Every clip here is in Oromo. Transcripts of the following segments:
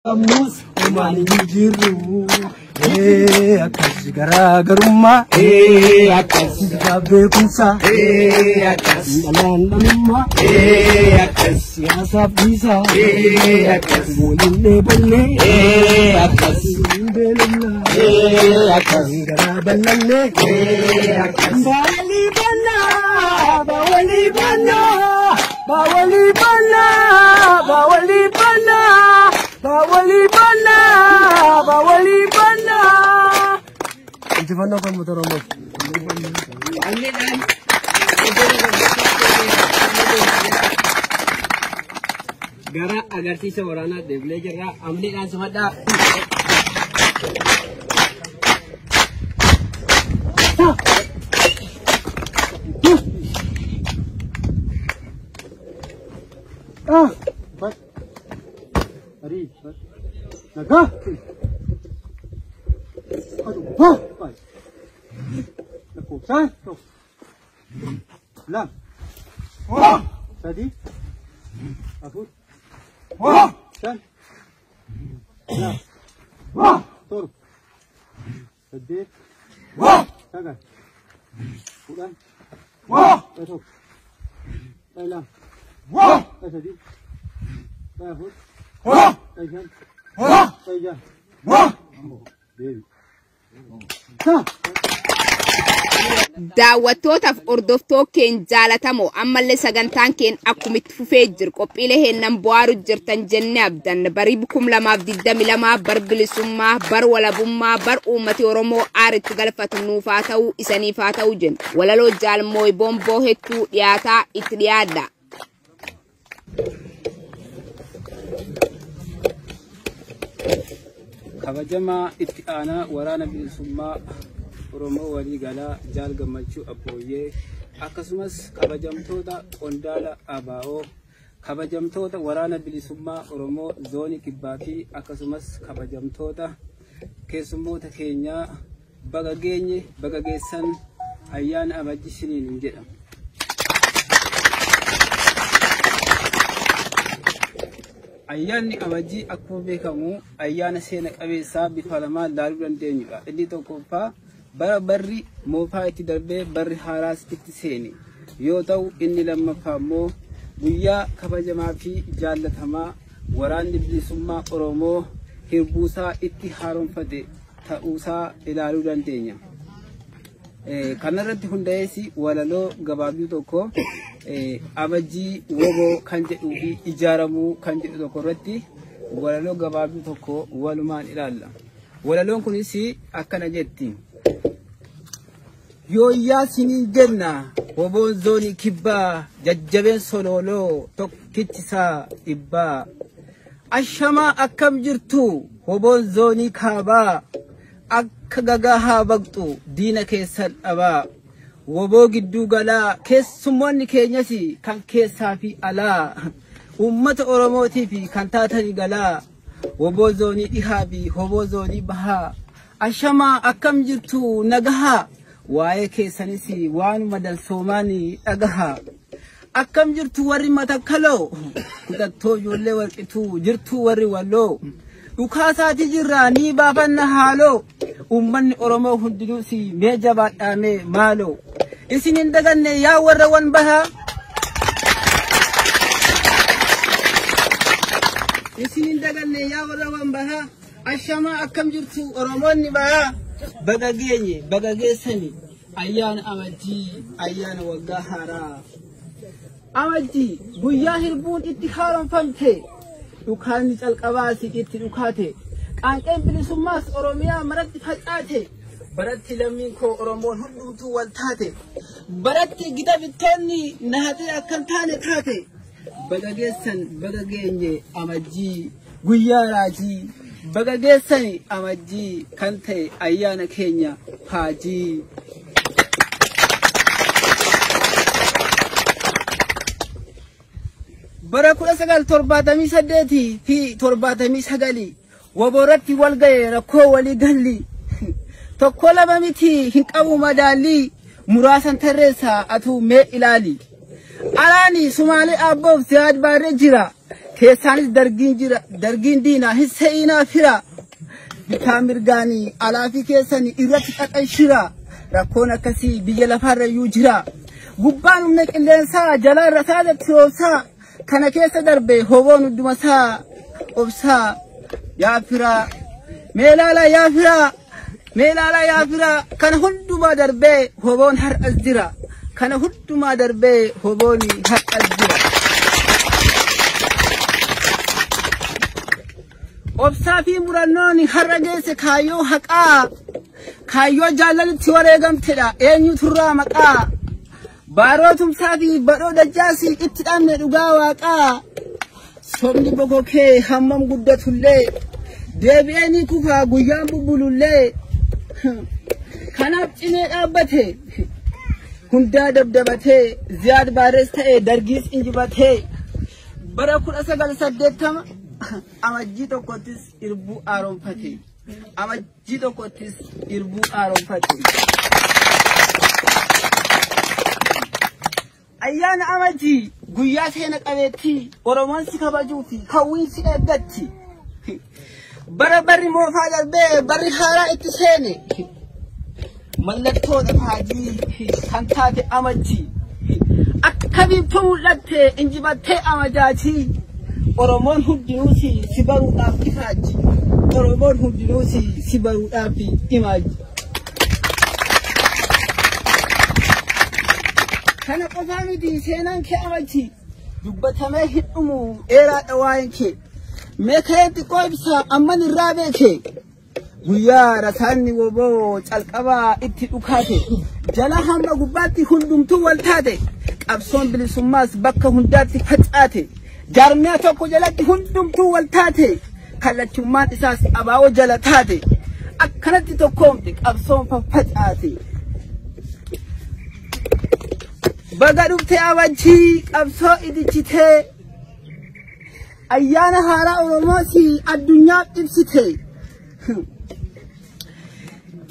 Amus umani jiru akas gara garumma akas gabe kunsa akas nalanma akas siyasa bisa akas bolinne bolle akas belna akas gara banne akas bawali banna bawali banna bawali banna bawali banna bawali banna bawali banna itu mana kan motor romo gara agar si seorang ada belajar ambil dan semada baik Hari, naga. Aduh, baik. Aku sah, tu. Lang. Wah, tadi. Aku. Wah, san. Lang. Wah, tur. Tadi. Wah, sangat. Bukan. Wah, tu. Lang. Wah, tadi. Aku. Wah! Kaijan. Wah! Kaijan. Wah! daawwattootaaf ordoftoo keen jaalatamoo ammallee sagantaan keen akkumitti fufee jiru qophiilee heennan bu'aaru jirtan jennee abdan barii 2022 bar bilisummaa bar walabummaa bar uummati Oromoo aaritti galfatu nuufaa ta'uu isaniifaa ta'uu jenna walaloo jaalmooy bomboo hedduu dhiyaataa itti dhiyaadha. kabajama itti aanaa waraana bilisummaa Oromoo walii galaa jaal gammachuu abbooyyee akkasumas kabajamtoota qondaala abaa'oo kabajamtoota waraana bilisummaa Oromoo zoonii kibbaa fi akkasumas kabajamtoota keessummoota keenyaa baga geenye baga geessan ayyaana abajji shiniin jedhama. Ayyaanni abajjii akkuma beekamu ayyaana seena qabeessaa bifa lamaan ilaaluu dandeenyudha. Inni tokkoffaa bara barri moofaa itti darbee barri haaraas itti seene yoo ta'u inni lammaffaa immoo guyyaa kabajamaa fi jaallatamaa waraanni bilisummaa Oromoo hirbuusaa itti haaromfate ta'uusaa ilaaluu dandeenya. Kanarratti hundaa'eesi walaloo gabaabduu tokko abajjii woboo kan jedhuu fi ijaaramuu kan jedhu tokko irratti walaloo gabaabduu tokko walumaan ilaalla. Walaloon kunis akkana jetti. Yooyyaa sinii jenna woboon zoonii kibbaa jajjabeen sololoo tokkichisaa dhibbaa. Ashamaa akkam jirtu woboon zoonii kaabaa akka gagaa haa baqxu diina keessan dhabaa. Woboo gidduu galaa keessummoonni keenyas kan keessaa fi alaa uummata Oromootii fi kan taatanii galaa woboo zoonii dhihaa fi woboo zoonii bahaa. Ashamaa akkam jirtu nagahaa waa'ee keessanis waanuma dalsoomaanii dhagahaa. Akkam jirtu warri matakkaloo hidhattoo ijoollee warqituu jirtu warri walloo dhukaasaati jirraa ni baafanna haaloo uummanni Oromoo hundinuus mee jabaadhaamee maaloo isinin daganne yaa warra wan bahaa isinin daganne yaa warra wan bahaa. Ashamaa akkam jirtu Oromoonni bahaa baga geenye baga geessani ayyaana amajjii ayyaana waggaa haaraa. Amajjii guyyaa hirbuun itti haaromfamte dhukaanni calqabaas itti dhukaate qaanqeen bilisummaas Oromiyaa maratti facaate baratti lammiin koo Oromoon hundumtuu wal taate baratti gita bittoonni nahatee akkan taane taate baga geessan baga geenye amajjii guyyaa raajii baga geessani amajjii kan ta'e ayyaana keenya haajii. Bara 1978 fi 79 woboratti wal ga'e rakkoo walii galli tokko lama miti hin qabu madaalli muraasan tarreessaa atuu mee ilaali Alani Somali above Ziad Barre jira. Keessanis dargiin diinaa hin se'inaa fira. Bitaa mirgaanii alaafi keessanii irratti qaqanshira. Rakkoon akkasii biyya lafaarrayyuu jira. Gubbaan humna qilleensaa jalaarra saadatti obsaa. Kana keessa darbe hoboon hundumasaa obsaa. Yaa fira meelaala yaa fira. Meelaala yaa fira. Kana hundumaa darbee hoboon har'as jira. Kana hundumaa darbee hoboon har'as jira. Obsaa fi murannoon har'a geesse kaayyoo haqaa. Kaayyoo jaalalitti wareegamtedha. Eenyu turraa maqaa. Baarootumsaa fi badhoo dajjaasii itti dhabne dhugaa waaqaa. Sobni bokokee hammam guddatullee. Deebi'anii kufaa guyyaan bubbulullee. Kanaaf cimee dhaabbate. Hundaa dabdabatee Ziyaad Barrees ta'ee dargiis injibatee. Bara 1980 amajjii tokkottis irbuu aaroonfate. Amajjii tokkottis irbuu aaroonfate. Ayyaana amajjii guyyaa seena qabeetti Oromoon si kabajuu fi hawwiinsi eeggatti. Bara barri moofaa darbee barri haaraa itti seene. Mallattoo dhafaajii kan taate amajjii. Akka biiftuu mul'atte injibattee amajaatii. Oromoon hundinuusi si baruudhaaf ifaaji. Oromoon hundinuusi si baruudhaaf imaaji. Kana qofaa miti seenaan kee amajjii. Dubbatamee hin dhumu dheeraadha waa'een kee. Meekee xiqqoo ibsa amman irraa beekee. Guyyaa rasaanni woboo calqabaa itti dhukaate. Jala hamma gubbaatti hundumtuu wal taate. Qabsoon bilisummaas bakka hundaatti facaate. Jaarmiyaa tokko jalatti hundumtuu wal taate. Kallachummaan isaas abaa'oo jala taate. Akkanatti tokkoomte qabsoon facaate. Baga dhufte amajjii qabsoo idichitee. Ayyaana haaraa Oromoosi addunyaaf ibsite.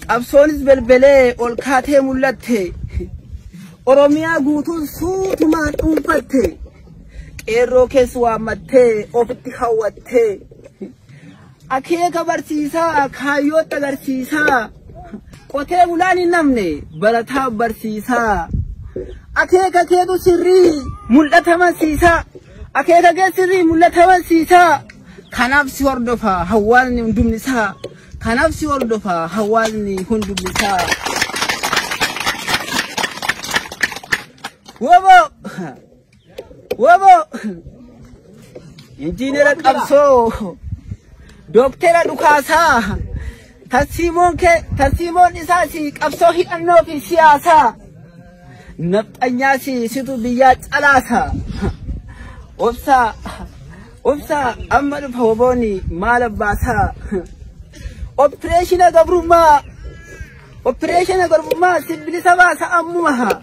Qabsoonis belbelee ol kaatee mul'atte. Oromiyaa guutuun suutumaan dhuunfatte. Qeerroo keessa waammattee ofitti hawwattee. Akeeka barsiisaa kaayyootti agarsiisaa. Qotee bulaan hin namne barataaf barsiisaa. Akeeka keetu sirrii mul'ata amansiisaa. Akeeka kee sirrii mul'ata amansiisaa. Kanaaf si hordofa hawaasni hundumnisaa. Kanaaf si hordofa hawaasni hundumnisaa. Wobo injiinera qabsoo Dooktera Dhukaasaa tarsiimoon isaasi qabsoo hidhannoo fi siyaasaa. Nafxanyaasi situ biyyaa calaasaa. Obsaa amma dhufa wobooni maal abbaasaa. Opereeshina gabrummaa sibilisa baasa ammumaha.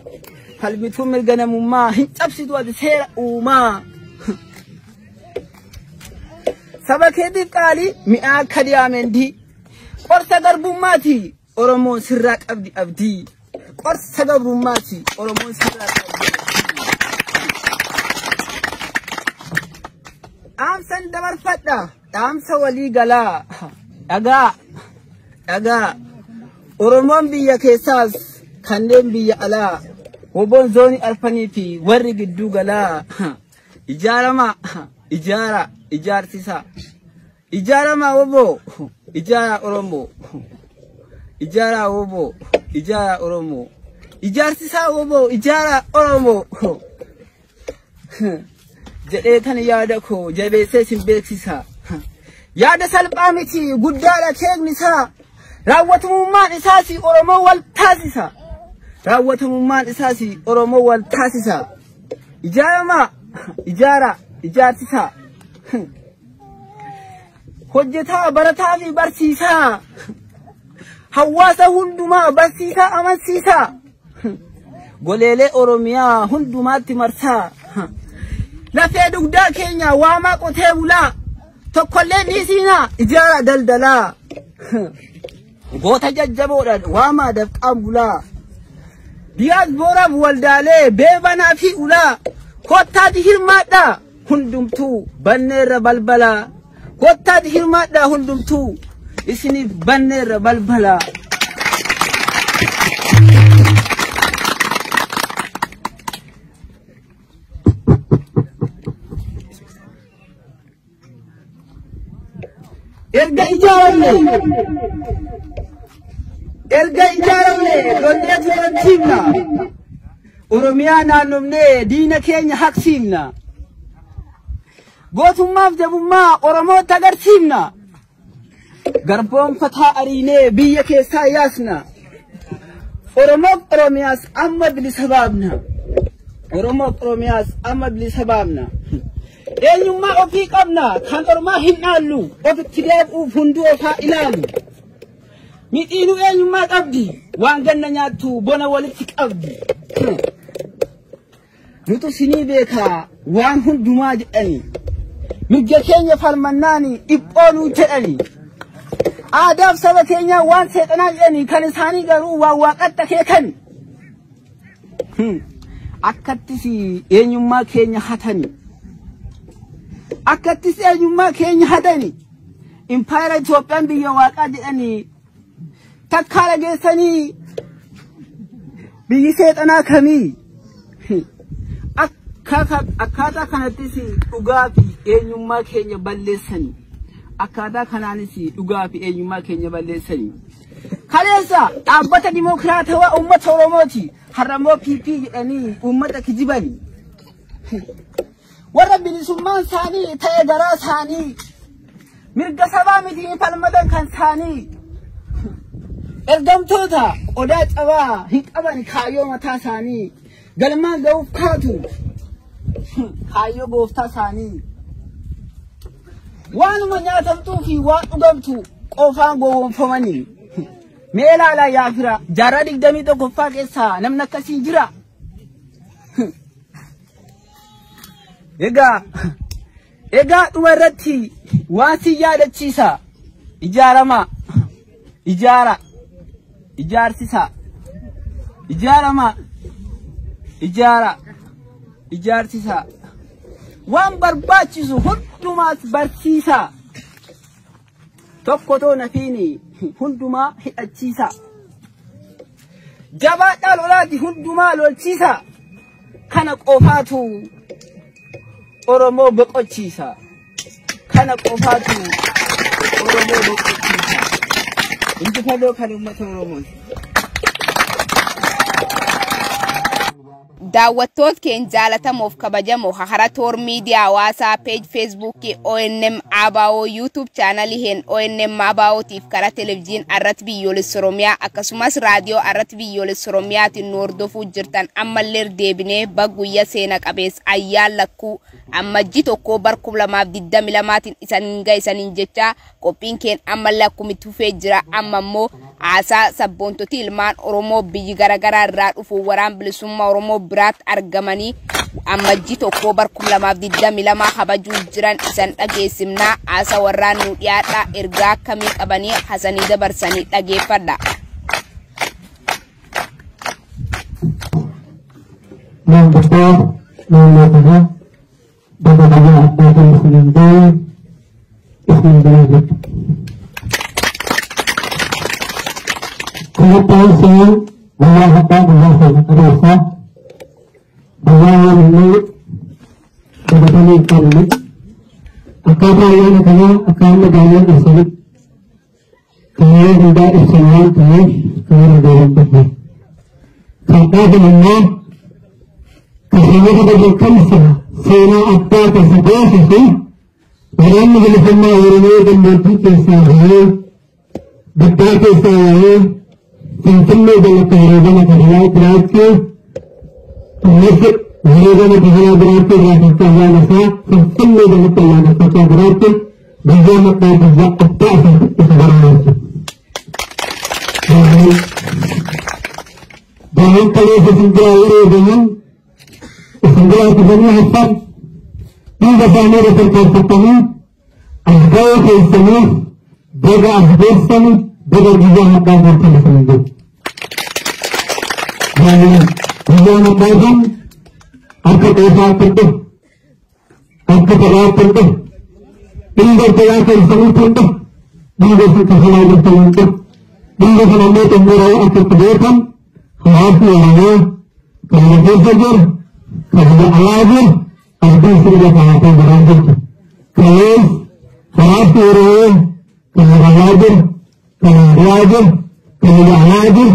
Falmituu mirga namummaa hin cabsitu ati seera uumaa. Saba keetiif qaalii mi'aa akka diyaamendii. Qorsa garbummaati Oromoon sirraa qabdi abdii. Qorsa gabrummaati Oromoon sirraa qabdi abdii. Dhaamsan dabarfadha dhaamsa walii galaa. Dhagaa Oromoon biyya keessaas kanneen biyya alaa. Woboon zoonii arfanii fi warri gidduu galaa. Ijaarsisa. Ijaarama wobo. Ijaara Oromoo. Ijaara wobo. Ijaara Oromoo. Ijaarsisa wobo. Ijaara Oromoo. Jedhee tan yaada koo jabeessee sin beeksisa. Yaada salphaa miti guddaadha keeknisaa. Raawwatamummaan isaasi Oromoo wal taasisa. Raawwatamummaan isaasi Oromoo wal taasisa. Ijaarsisa. Hojjetaa barataa fi barsiisaa. Hawaasa hundumaa barsiisaa amansiisaa. Goleelee Oromiyaa hundumaatti marsaa. Lafee dugdaa keenya waamaa qotee bulaa. Tokkollee dhiisinaa ijaara daldalaa. Goota jajjaboodhaan waamaa dafqaan bulaa. diaspora waldale bebana fi ula kottati hirmadha hundumtu banneera balbala kottati hirmadha hundumtu isini banneera balbala erga ijaarne donne turantimna oromiyaa naannofne diina keenya haqsiifna gootummaaf jabummaa oromoota agarsiifna garboonfataa ariinee biyya keessaa yaasna oromoof oromiyaas amma bilisa baafna oromoof oromiyaas amma bilisa baafna eenyummaa ofii qabna kan ormaa hin dhaallu ofitti deebi'uuf hunduu ofaa ilaalu mixiinu eenyummaa qabdi waan ganna nyaattu bona walitti qabdi nutu sinii beekaa waan hundumaa jedhani mirga keenya falmannaani dhiphoonuu jedhani aadaaf saba keenya waan seexanaa jedhani kan isaanii garuu waan waaqatta keekan akkattis eenyummaa keenya hatani akkattis eenyummaa keenya hatani impaayera Itoophiyaan biyya waaqaa jedhani takkaara geessanii biyyi seexanaa kamii akkaataa kanattis dhugaa fi eenyummaa keenya balleessanii akkaataa kanaanis dhugaa fi eenyummaa keenya balleessanii kaleessa dhaabbata dimokiraatawaa uummata Oromooti har'ammoo PP jedhanii uummata kijibanii warra bilisummaan isaanii ta'e garaa isaanii mirga sabaa miti falmatan kan isaanii ergamtoota odaa cabaa hin qaban kaayyoo mataa isaanii galmaan ga'uuf kaatu kaayyoo gooftaa isaanii waanuma nyaatamtuu fi waan dhugamtu qofaan gowwoomfamanii mee ilaalaa yaafira jaarraa 21ffaa keessaa namni akkasii jira egaa dhuma irratti waan si yaadachiisa ijaarama ijaara ijaarsisa ijaarama ijaara ijaarsisa waan barbaachisu hundumaas barsiisa tokko too nafiini hundumaa hidhachiisa jabaadhaa lolaati hundumaa lolchiisa kana qofaatu Oromoo boqochiisa kana qofaatu Oromoo boqochiisa injifannoo kan uummata Oromooti. daawwattoota keenya jaalatamoo fi kabajamoo hara toor miidiyaa hawaasaa page Facebook ONM Abaawo YouTube channel hen ONM Abaawotiif karaa televiziyoon arratti biyyoolessa Oromiyaa akkasumas raadiyoo arratti biyyoolessa Oromiyaatiin nu hordofuu jirtan ammallee deebinee baguyya seena qabeessa ayyaan lakkuu ammajji tokko bar 2022tiin isaaniin ga'isaaniin jecha qophiin keenya ammallee akkumitti fufee jira amma immoo aasaa sabboontoti ilmaan Oromoo biyyi garaagaraa irraa dhufu waraan bilisummaa Oromoo biraat argamanii ammajji tokko bar 2022 habajuu jiran isan dhageessimnaa aasaa warraan nu dhiyaadha ergaa akkamii qabanii hasanii dabarsanii dhageeffadha. Kemudian saya mengatakan bahwa saya bahwa ini kebetulan kami akan yang akan menjadi asal kaya tidak Islam kaya dalam betul. Kata ini kesini diberikan sena apa tersebut sih dalam bersama orang dan nanti kesalahan betul kesalahan Sintimnya dalam kehidupan adalah berarti Mesir kehidupan adalah berarti Rakyat kaya nasa Sintimnya dalam kaya nasa berarti Bisa maka bisa apa sebarang Jangan kalian sesungguhnya ini dengan Sesungguhnya sebenarnya Hasan Tidak sama dengan kata-katanya Azgaya keisani Jaga azgaya sani Dengan juga maka berkata sendiri Israel. Dia membangun aku desa tentu, aku berdoa tentu. Tinggal terasa semua tentu. Tinggal kesalahan tentu. Tinggal selama temporal aku terdepan. Hati orangnya kalau bersabar, kalau alazim, aku sudah pakai berangkat. Kalau hati orangnya kalau alazim, kalau alazim, kalau alazim,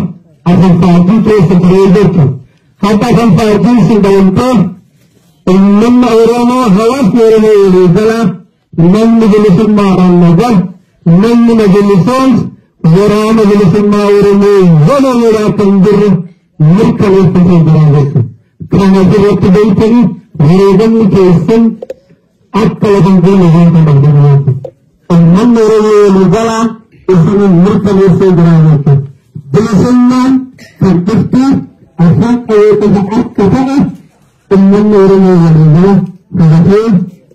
akan pagi terus itu. Katakan pagi sedang tu, enam orangnya hawas orangnya ini salah, enam majlis marang najar, enam majlis orang majlis orangnya zaman orang tengger, mereka itu berangkat. Kerana dia tidak ini, mereka mungkin akal tengger mereka berangkat. Enam orangnya ini salah, itu mereka itu berangkat. Belasan terbukti asal keadaan kepada teman orangnya adalah kerana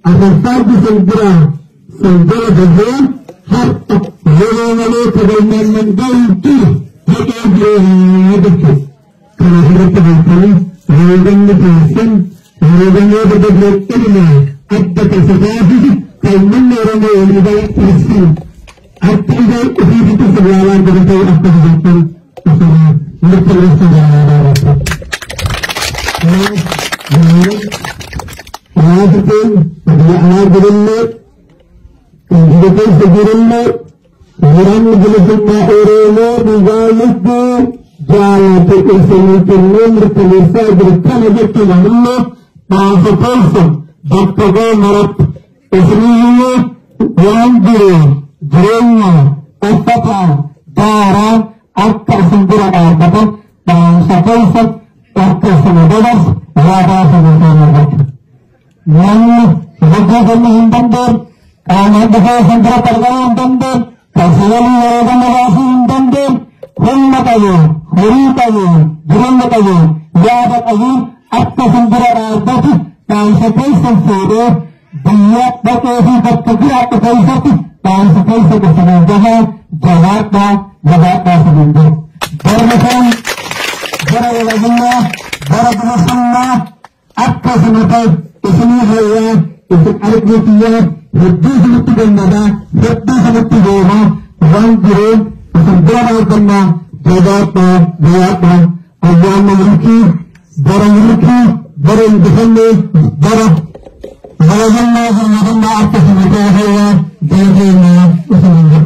asal satu segera berjalan harta orang kebanyakan mengganti harta dia kerana mereka berkali orang berjalan orang berjalan ada kesedaran teman orangnya adalah persen. Artinya itu segala berita apa yang berterus terang. Mungkin dia anak berilmu, kehidupan sebenarnya orang menjadi orang bergaya jalan terkesan berterus berkala berkala bahasa bahasa dokter merap esminya yang Jeremia, Estapa, Dara, akar sempurna apa bangsa Polsek, akar semedebas, wada semedebas. Yang sebagai menghimpun, karena juga sempurna pergaulan himpun, kasihani orang merasa himpun, humna kayu, huri kayu, jeremia kayu, wada kayu, akar sempurna apa bangsa Polsek sudah dia berkesi berkegiat Polsek. Bangsa Polsek bersemangat jawabnya sebentar. Bermaksud berwajibnya berbersama apa sebentar ismi saya untuk artinya lebih seperti benda lebih seperti benda orang kiri sebentar benda jawabnya Allah memiliki barang bersama barang bagaimana apa sebentar saya Bagaimana usaha?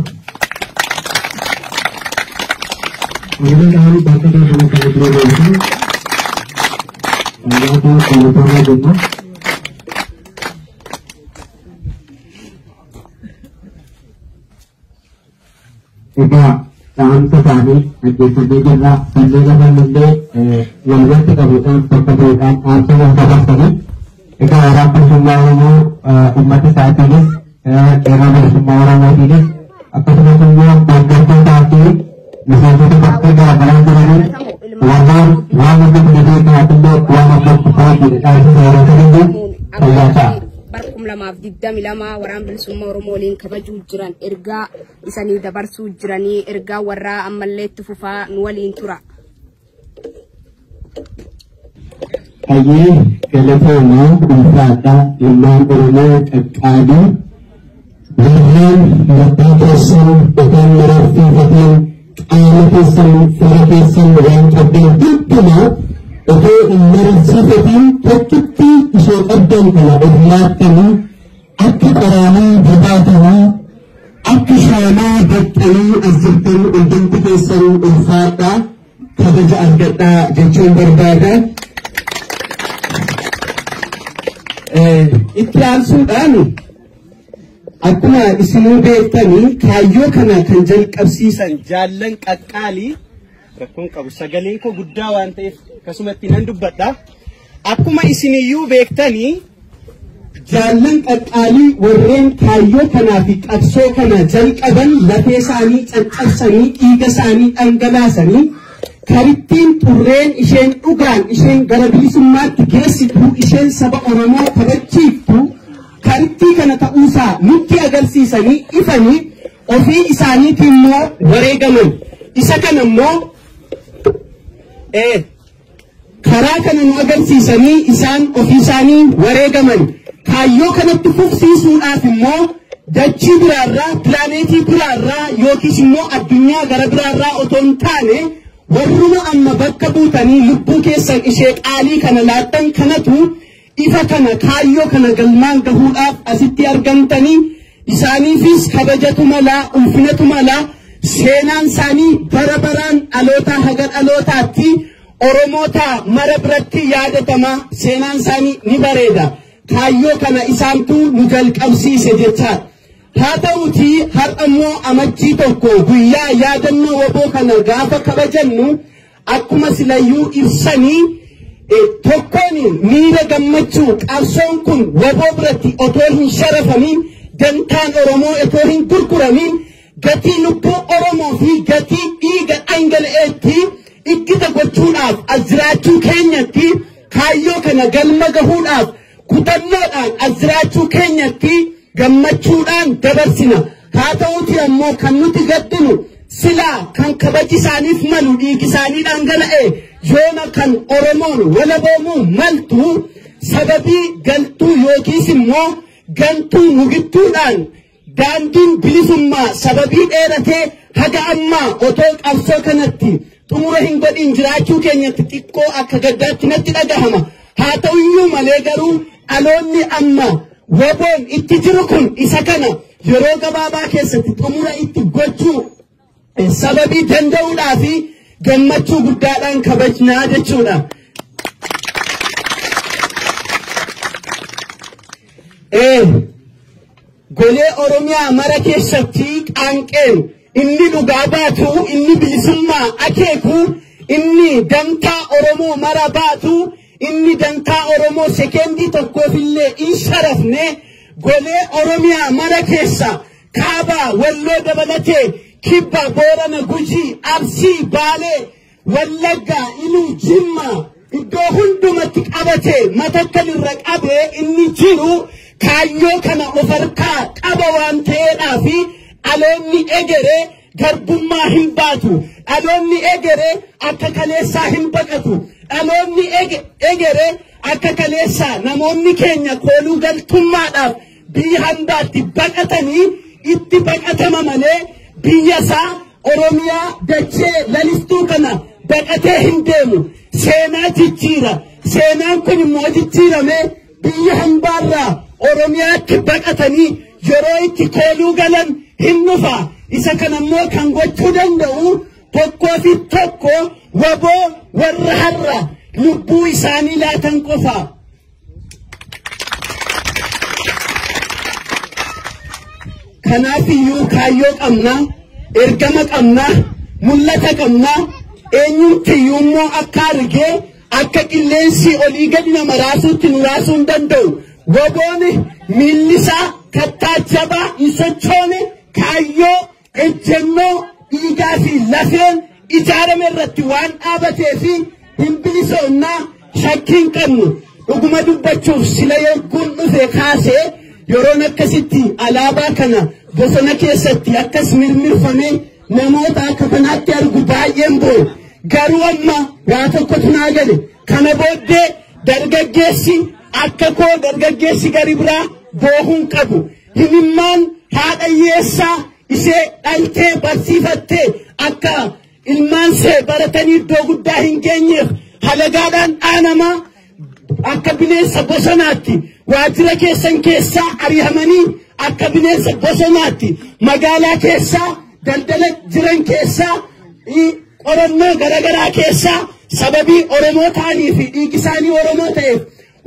Ini kami baca dari buku ini. Ada pengetahuan juga. Ika tahun sekali ada sebagian penjagaan mende yang berarti kabupaten perkebunan asal yang terkini. Ika harapan semua umat saat ini. Era semua orang ini akan semua bergantung hati misalnya seperti barang ini wajar untuk menjadi hati untuk seperti orang ini ternyata barkum lamaaf 22 waraan bilisummaa Oromoo waliin kabajuu jiran ergaa isanii dabarsuu jiranii ergaa warraa ammallee itti fufaa nu waliin tura. Ayyi galatooma ulfaadha ilmaan Oromoo qaqqaalii Lihat batasan dengan merafikan alasan farakisan yang terbentuknya itu merafikan terkiti isyaddan kalau umat kami akhi karani dibatani akhi syama batani azirtan identification ulfata kerajaan kita jujur berbeda iklan Sudan Akkuma isinuu beektanii kaayyoo kana kan jalqabsiisan jaallan qaqqaalii rakkoon qabu sagaleen koo guddaa waan ta'eef akkasumatti nan dubbadha. Akkuma isiniyyuu beektanii jaallan qaqqaalii warreen kaayyoo kanaa fi qabsoo kana jalqaban lafee isaanii caccabsanii dhiiga isaanii dhangalaasanii karittiin xurreen isheen dhugaan isheen gara bilisummaatti geessitu isheen saba Oromoo kabachiiftu karittii kana ta'uusaa nutti agarsiisanii ifanii ofii isaaniitiin immoo wareegaman isa kana immoo karaa kana nu agarsiisanii isaan ofii isaanii wareegaman kaayyoo kanatti fufsiisuudhaaf immoo dachii biraarraa pilaaneetii biraarraa yookiis immoo addunyaa gara biraarraa otoo hin taane warruma amma bakka buutanii lubbuu keessan ishee qaalii kana laattan kanatu ifa kana kaayyoo kana galmaan gahuudhaaf asitti argamtanii isaaniifis kabajatu malaa ulfinatu malaa seenaan isaanii bara baraan dhalootaa haga dhalootaatti Oromoota mara biratti yaadatama seenaan isaanii ni bareeda kaayyoo kana isaantu nu jalqabsiise jechaadha. haa ta'uti har'ammoo amajjii tokko guyyaa yaadannoo waboo kana gaafa kabajannu akkuma silayyuu ibsanii tokkoon miira gammachuu qabsoon kun waboo biratti otoo hin sharafamin dantaan Oromoo otoo hin gurguramin gatii lubbuu Oromoo fi gatii dhiiga dhangala'eetti ittita gochuudhaaf azraachuu keenyatti kaayyoo kana galma gahuudhaaf kutannoodhaan azraachuu keenyatti gammachuudhaan dabarsina. haa ta'uti ammoo kan nuti gaddinu silaa kan kabaji isaaniif malu dhiigi isaanii dhangala'e yoona kan Oromoon walaboomuu maltu sababii galtuu yookiis immoo gantuu mugittuudhaan daandiin bilisummaa sababii dheeratee haga ammaa otoo qabsoo kanatti xumura hin godhin jiraachuu keenyatti xiqqoo akka gaddaatti natti dhagahama. haa ta'uyyuu malee garuu dhaloonni amma waboon itti jiru kun isa kana yeroo gabaabaa keessatti xumura itti gochuu sababii danda'uudhaa fi gammachuu guddaadhaan kabajnaa jechuudha. golee Oromiyaa mara keessatti qaanqeen inni dhugaa baatu inni bilisummaa akeeku inni dantaa Oromoo mara baatu inni dantaa Oromoo sekendii tokkoofillee in sharafne golee Oromiyaa mara keessa kaabaa walloo dabalatee kibba Boorana Gujii Arsii Baalee Wallaggaa Iluu Jimmaa iddoo hundumatti qabatee matakkalirra qabee inni jiru kaayyoo kana of harkaa qaba waan ta'eedhaa fi dhaloonni egeree garbummaa hin baatu dhaloonni egeree akka kaleessaa hin baqatu dhaloonni egeree akka kaleessaa namoonni keenya kooluu galtummaadhaaf biyya hambaatti baqatanii itti baqatama malee biyya isaa Oromiyaa dachee lalistuu kana baqatee hin deemu seenaa jijjiira seenaan kun immoo jijjiiramee biyya hambaarraa Oromiyaatti baqatanii yeroo itti kooluu galan hin dhufa isa kanammoo kan gochuu danda'u tokkoo fi tokko waboo warra har'a lubbuu isaanii laatan qofa. kanaafiyyuu kaayyoo qabna ergama qabna mul'ata qabna eenyumtiyyuu immoo akka argee akka qilleensi olii gadi nama raasuutti nu raasuu hin danda'u. waboon miillisaa kattaa jabaa hin sochoone kaayyoo ejjennoo dhiigaa fi lafeen ijaarame irratti waan dhaabatee fi hin bilisoonnaa shakkiin qabnu dhuguma dubbachuuf sila yogguun dhufe kaasee yeroon akkasitti alaabaa kana bosona keessatti akkas mirmirfamee namoota akka kanaatti argu baay'een boo'e garuu amma waa tokkotu naa gale kana booddee dargaggeessi akka koo dargaggeessi gari biraa boohuun qabu himimmaan haadha hiyyeessaa ishee dhaltee barsiifattee akka ilmaan see baratanii iddoo guddaa hin geenyeef halagaadhaan dhaanamaa akka bineensa bosonaatti waajjira keessan keessaa ari'amanii akka bineensa bosonaatti magaalaa keessaa daldala jiran keessaa qorannoo garaagaraa keessaa sababii Oromoo ta'anii fi dhiigi isaanii Oromoo ta'eef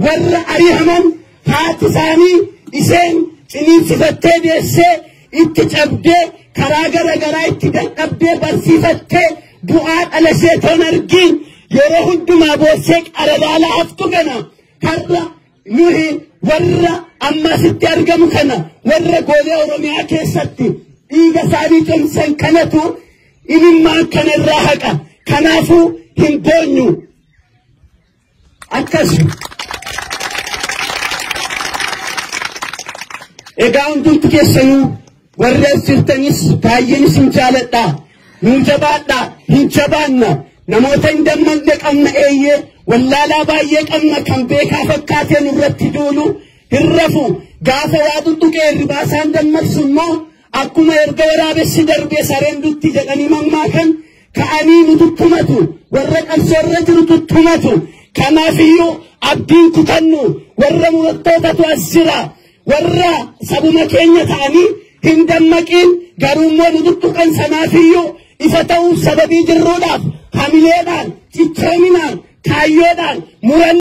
warra ari'aman haati isaanii isheen ciniinsifattee deessee itti cabdee karaa garaagaraa itti dadhabdee barsiifattee bu'aa dhalashee toon argiin yeroo hundumaa boossee qaralaalaa haftu kana har'a nuyi warra ammasitti argamu kana warra golee Oromiyaa keessatti dhiiga isaanii cimsan kanatu imimmaan kana irraa haqa kanaafuu hin boonyu akkasuma. egaa hundumti keessanuu warra sirtanis baay'een isin jaaladhaa nu jabaadhaa hin jabaanna namoota hin dammaqne qabna eeyyee wallaalaa baay'ee qabna kan beekaa fakkaatee nurratti duulu hirrafu gaafa waa tuttuqee ribaasaan dammaqsu immoo akkuma erga waraabessi darbee sareen dutti jedhanii mammaakan ka'anii nu tuttumatu warra qabsoorra jiru tuttumatu kanaafiyyuu abdiin kutannu warra murattootatu as jira warra sabuma keenya ta'anii hin dammaqiin garuummoo nu tuttuqan sanaafiyyuu ifa ta'uuf sababii jirruudhaaf hamileedhaan cichoominaan kaayyoodhaan muran